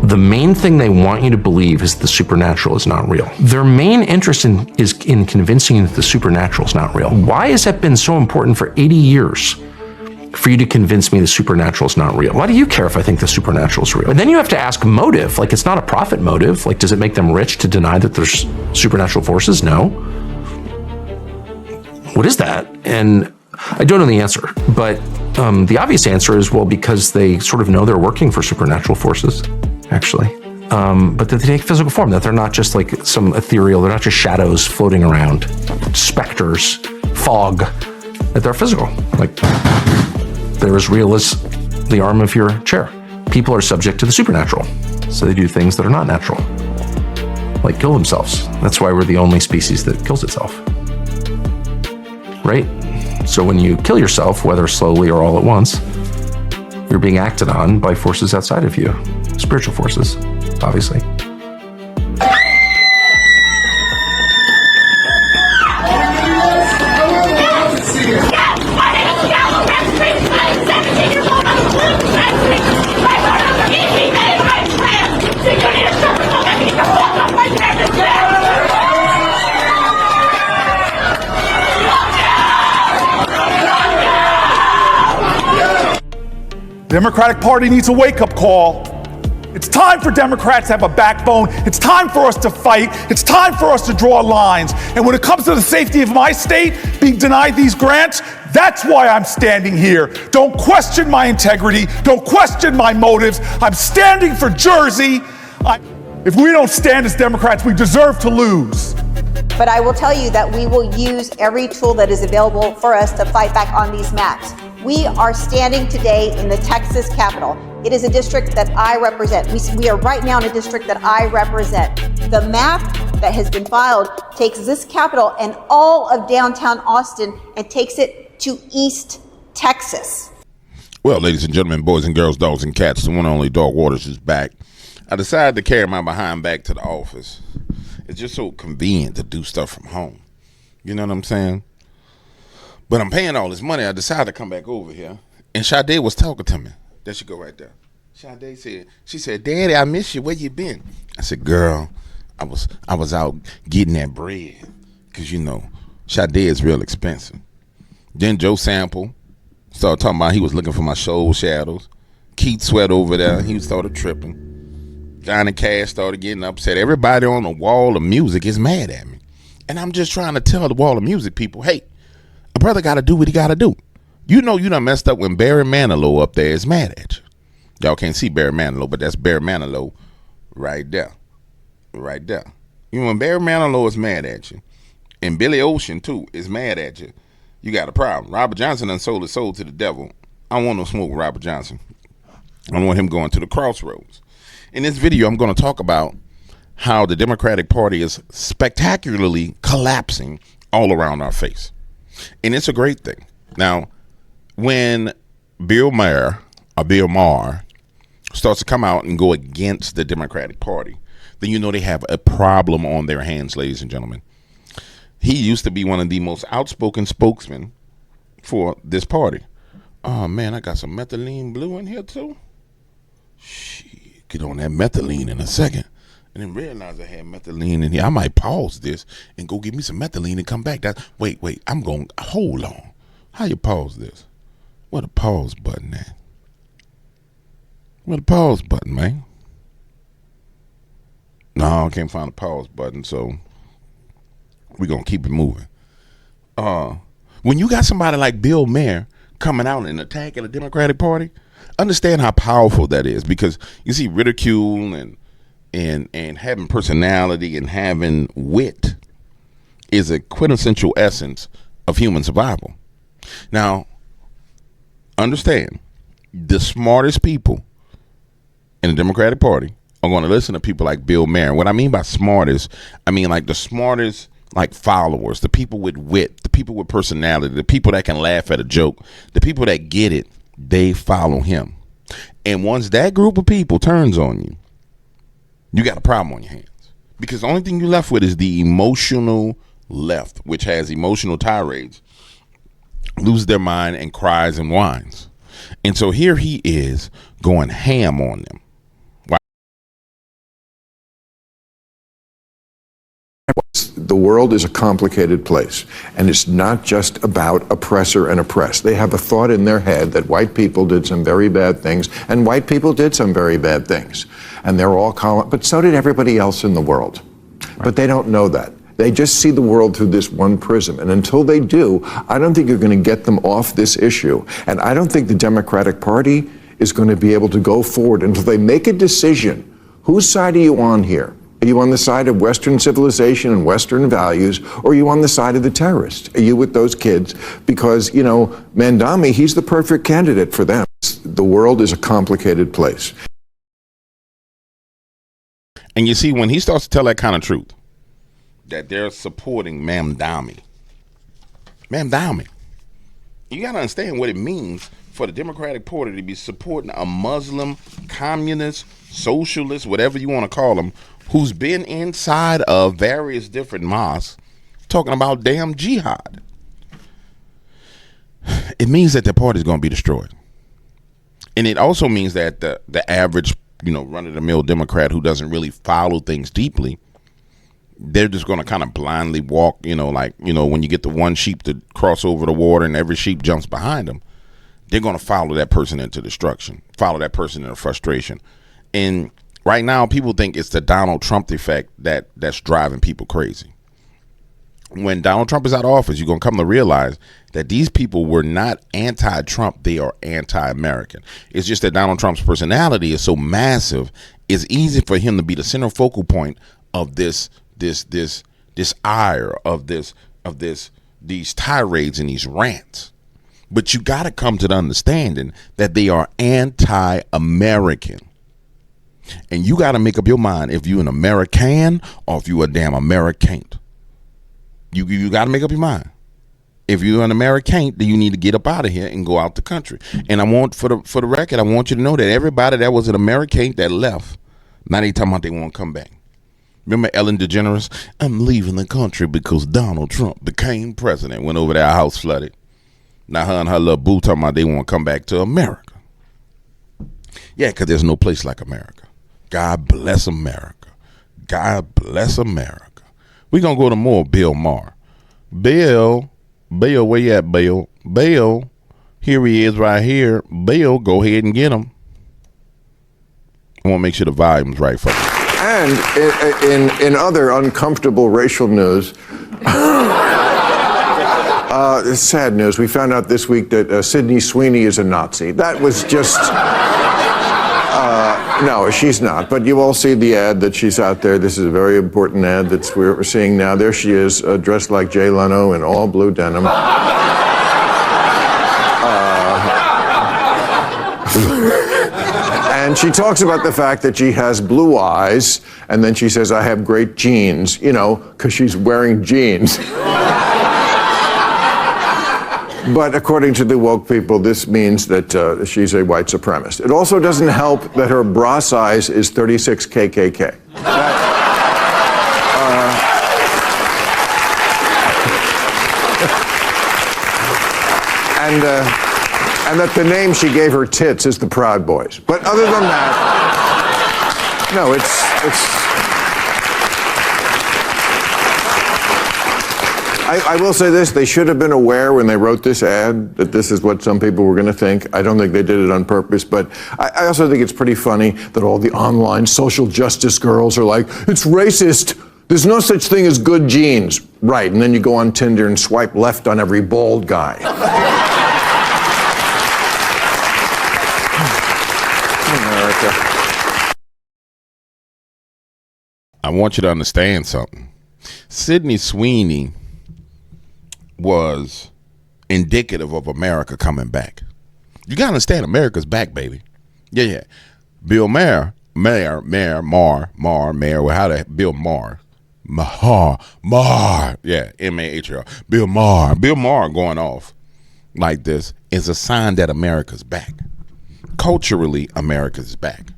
The main thing they want you to believe is the supernatural is not real. Their main interest is in convincing you that the supernatural is not real. Why has that been so important for 80 years? For you to convince me the supernatural is not real. Why do you care if I think the supernatural is real? And then you have to ask motive. Like, it's not a profit motive. Like, does it make them rich to deny that there's supernatural forces? No. What is that? And I don't know the answer, but the obvious answer is, well, because they sort of know they're working for supernatural forces, actually. But that they take physical form, that they're not just like some ethereal, they're not just shadows floating around, specters, fog, that they're physical. Like, they're as real as the arm of your chair. People are subject to the supernatural, so they do things that are not natural, like kill themselves. That's why we're the only species that kills itself, right? So when you kill yourself, whether slowly or all at once, you're being acted on by forces outside of you, spiritual forces, obviously. Democratic Party needs a wake-up call. It's time for Democrats to have a backbone. It's time for us to fight. It's time for us to draw lines. And when it comes to the safety of my state being denied these grants, that's why I'm standing here. Don't question my integrity. Don't question my motives. I'm standing for Jersey. If we don't stand as Democrats, we deserve to lose. But I will tell you that we will use every tool that is available for us to fight back on these maps. We are standing today in the Texas Capitol. It is a district that I represent. We are right now in a district that I represent. The map that has been filed takes this Capitol and all of downtown Austin and takes it to East Texas. Well, ladies and gentlemen, boys and girls, dogs and cats, the one and only Dog Waters is back. I decided to carry my behind back to the office. It's just so convenient to do stuff from home. You know what I'm saying? But I'm paying all this money. I decided to come back over here. And Sade was talking to me. There she go right there. Sade said, Daddy, I miss you. Where you been? I said, girl, I was out getting that bread. Because, you know, Sade is real expensive. Then Joe Sample started talking about he was looking for my shoulder shadows. Keith Sweat over there, he started tripping. Johnny Cash started getting upset. Everybody on the wall of music is mad at me. And I'm just trying to tell the wall of music people, hey, a brother got to do what he got to do. You know you done messed up when Barry Manilow up there is mad at you. Y'all can't see Barry Manilow, but that's Barry Manilow right there. Right there. You know, when Barry Manilow is mad at you, and Billy Ocean, too, is mad at you, you got a problem. Robert Johnson done sold his soul to the devil. I don't want no smoke with Robert Johnson. I want him going to the crossroads. In this video, I'm going to talk about how the Democratic Party is spectacularly collapsing all around our face. And it's a great thing. Now, when Bill Maher starts to come out and go against the Democratic Party, then you know they have a problem on their hands, ladies and gentlemen. He used to be one of the most outspoken spokesmen for this party. Oh, man, I got some methylene blue in here, too. Shit, get on that methylene in a second. And then realize I had methylene in here. I might pause this and go get me some methylene and come back. Wait, I'm going, hold on. How you pause this? Where the pause button at? Where the pause button, man? No, I can't find the pause button, so we're going to keep it moving. When you got somebody like Bill Maher coming out and attacking the Democratic Party, understand how powerful that is, because you see ridicule and having personality and having wit is a quintessential essence of human survival. Now, understand, the smartest people in the Democratic Party are going to listen to people like Bill Maher. What I mean by smartest, I mean like the smartest, like followers, the people with wit, the people with personality, the people that can laugh at a joke, the people that get it, they follow him. And once that group of people turns on you, you got a problem on your hands, because the only thing you're left with is the emotional left, which has emotional tirades, lose their mind and cries and whines. And so here he is going ham on them. the world is a complicated place, and it's not just about oppressor and oppressed. They have a thought in their head that white people did some very bad things, and white people did some very bad things. And they're all but so did everybody else in the world. But they don't know that. They just see the world through this one prism. And until they do, I don't think you're going to get them off this issue. And I don't think the Democratic Party is going to be able to go forward until they make a decision. Whose side are you on here? Are you on the side of Western civilization and Western values, or are you on the side of the terrorists? Are you with those kids? Because, you know, Mandami, he's the perfect candidate for them. The world is a complicated place. And you see, when he starts to tell that kind of truth, that they're supporting Mamdami. You got to understand what it means for the Democratic Party to be supporting a Muslim, communist, socialist, whatever you want to call them, who's been inside of various different mosques talking about damn jihad. It means that the party is going to be destroyed. And it also means that the average, run-of-the-mill Democrat who doesn't really follow things deeply, they're just going to kind of blindly walk, when you get the one sheep to cross over the water and every sheep jumps behind them, they're going to follow that person into destruction, follow that person into frustration. And right now, people think it's the Donald Trump effect that's driving people crazy. When Donald Trump is out of office, you're going to come to realize that these people were not anti-Trump. They are anti-American. It's just that Donald Trump's personality is so massive. It's easy for him to be the center focal point of this ire, of these tirades and these rants. But you got to come to the understanding that they are anti-American. And you got to make up your mind if you're an American or if you're a damn American. You got to make up your mind. If you're an American, then you need to get up out of here and go out the country. And I want, for the record, I want you to know that everybody that was an American that left, now they talking about they want to come back. Remember Ellen DeGeneres? I'm leaving the country because Donald Trump became president. Went over there, house flooded. Now her and her little boo talking about they want to come back to America. Yeah, because there's no place like America. God bless America. God bless America. We're going to go to more Bill Maher. Bill, where you at, Bill? Bill, here he is right here. Bill, go ahead and get him. I want to make sure the volume's right for you. And in other uncomfortable racial news, sad news, we found out this week that Sydney Sweeney is a Nazi. That was just... no, she's not. But you all see the ad that she's out there. This is a very important ad that we're seeing now. There she is, dressed like Jay Leno in all blue denim. And she talks about the fact that she has blue eyes, and then she says, I have great genes, because she's wearing jeans. But according to the woke people, this means that she's a white supremacist. It also doesn't help that her bra size is 36 KKK. And that the name she gave her tits is the Proud Boys. But other than that, no, it's. I will say this, they should have been aware when they wrote this ad that this is what some people were going to think. I don't think they did it on purpose, but I also think it's pretty funny that all the online social justice girls are like, it's racist. There's no such thing as good genes. Right, and then you go on Tinder and swipe left on every bald guy. America. I want you to understand something. Sydney Sweeney was indicative of America coming back. You gotta understand, America's back, baby. Yeah. Bill Maher, Maher, Bill Maher. Maher. Yeah, M-A-H-R. Bill Maher going off like this is a sign that America's back. Culturally, America's back.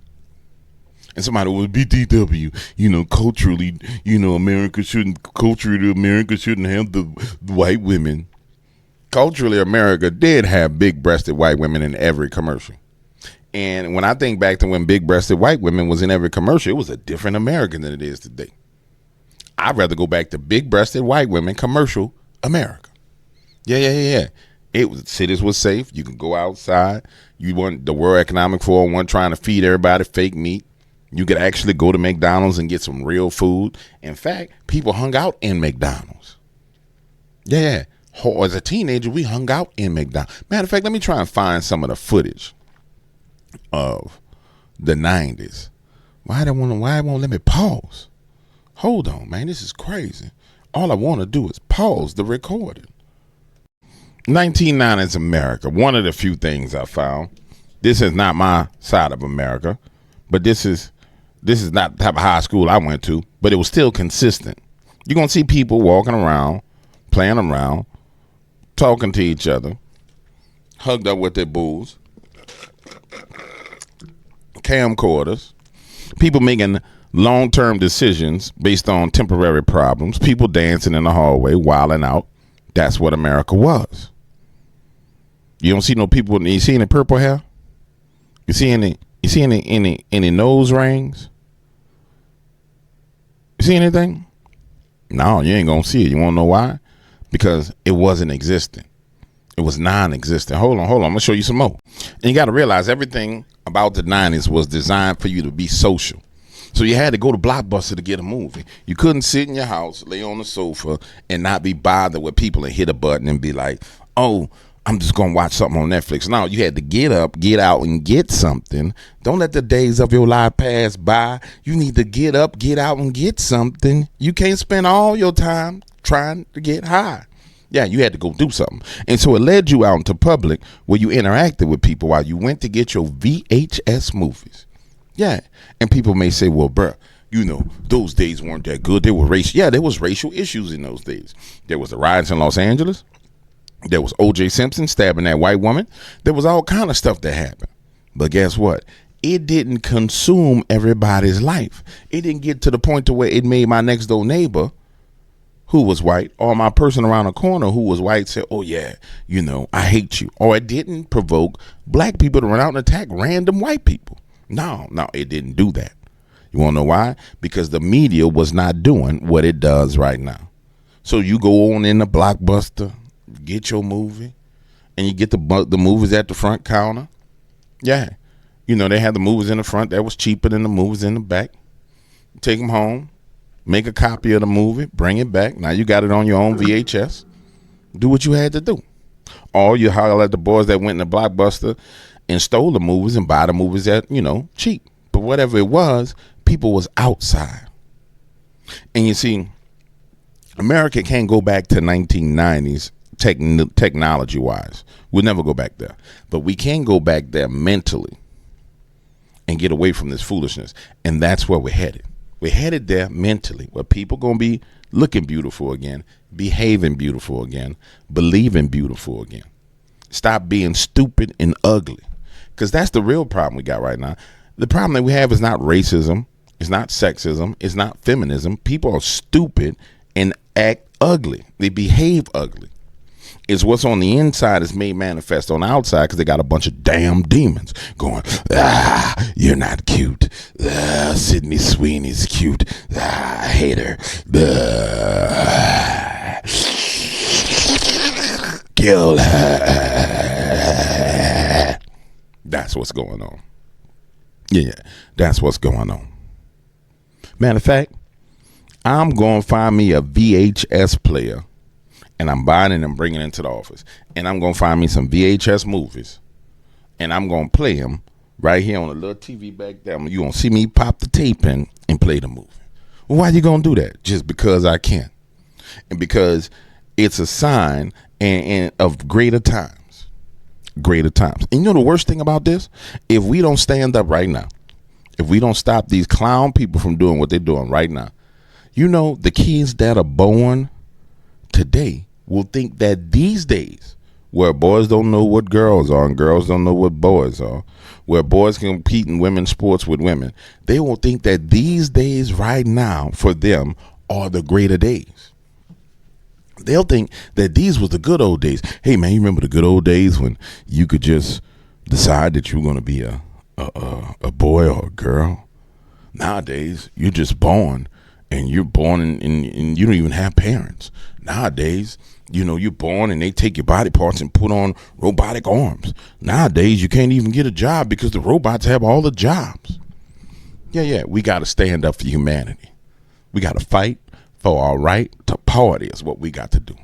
And somebody will be DW, culturally, America shouldn't have the white women. Culturally, America did have big-breasted white women in every commercial. And when I think back to when big-breasted white women was in every commercial, it was a different America than it is today. I'd rather go back to big-breasted white women, commercial America. Yeah. Cities was safe. You could go outside. You want the World Economic Forum one trying to feed everybody fake meat. You could actually go to McDonald's and get some real food. In fact, people hung out in McDonald's. Yeah. As a teenager, we hung out in McDonald's. Matter of fact, let me try and find some of the footage of the 90s. Why it won't let me pause? Hold on, man. This is crazy. All I want to do is pause the recording. 1990s America. One of the few things I found. This is not my side of America, but this is not the type of high school I went to, but it was still consistent. You're going to see people walking around, playing around, talking to each other, hugged up with their booze, camcorders, people making long-term decisions based on temporary problems, people dancing in the hallway, wilding out. That's what America was. You don't see no people. You see any purple hair? You see any nose rings? You see anything? No, you ain't gonna see it. You wanna know why? Because it wasn't existent. It was non-existent. Hold on. I'm gonna show you some more. And you gotta realize everything about the 90s was designed for you to be social. So you had to go to Blockbuster to get a movie. You couldn't sit in your house, lay on the sofa, and not be bothered with people and hit a button and be like, oh, I'm just going to watch something on Netflix. No, you had to get up, get out, and get something. Don't let the days of your life pass by. You need to get up, get out, and get something. You can't spend all your time trying to get high. Yeah, you had to go do something. And so it led you out into public where you interacted with people while you went to get your VHS movies. Yeah. And people may say, well, bruh, you know, those days weren't that good. They were racial. Yeah, there was racial issues in those days. There was the riots in Los Angeles. There was O.J. Simpson stabbing that white woman. There was all kind of stuff that happened. But guess what? It didn't consume everybody's life. It didn't get to the point to where it made my next door neighbor who was white or my person around the corner who was white say, oh, yeah, you know, I hate you. Or it didn't provoke black people to run out and attack random white people. No, it didn't do that. You want to know why? Because the media was not doing what it does right now. So you go on in the Blockbuster, get your movie, and you get the movies at the front counter. Yeah. You know, they had the movies in the front that was cheaper than the movies in the back. Take them home, make a copy of the movie, bring it back. Now you got it on your own VHS. Do what you had to do. Or you holler at the boys that went in the Blockbuster and stole the movies and buy the movies at, you know, cheap. But whatever it was, people was outside. And you see, America can't go back to 1990s technology-wise. We'll never go back there. But we can go back there mentally and get away from this foolishness. And that's where we're headed. We're headed there mentally, where people going to be looking beautiful again, behaving beautiful again, believing beautiful again. Stop being stupid and ugly. Because that's the real problem we got right now. The problem that we have is not racism. It's not sexism. It's not feminism. People are stupid and act ugly. They behave ugly. It's what's on the inside is made manifest on the outside because they got a bunch of damn demons going, you're not cute. Sydney Sweeney's cute. I hate her. Kill her. That's what's going on. Yeah, that's what's going on. Matter of fact, I'm going to find me a VHS player and I'm buying it and bringing it into the office. And I'm going to find me some VHS movies and I'm going to play them right here on a little TV back there. You're going to see me pop the tape in and play the movie. Well, why you going to do that? Just because I can. And because it's a sign and of greater times. Greater times. And you know the worst thing about this? If we don't stand up right now, if we don't stop these clown people from doing what they're doing right now, you know, the kids that are born today will think that these days, where boys don't know what girls are and girls don't know what boys are, where boys compete in women's sports with women, they will think that these days right now for them are the greater days. They'll think that these was the good old days. Hey, man, you remember the good old days when you could just decide that you were going to be a boy or a girl? Nowadays, you're just born and you're born and you don't even have parents. Nowadays, you're born and they take your body parts and put on robotic arms. Nowadays, you can't even get a job because the robots have all the jobs. Yeah, we got to stand up for humanity. We got to fight for our right to party is what we got to do.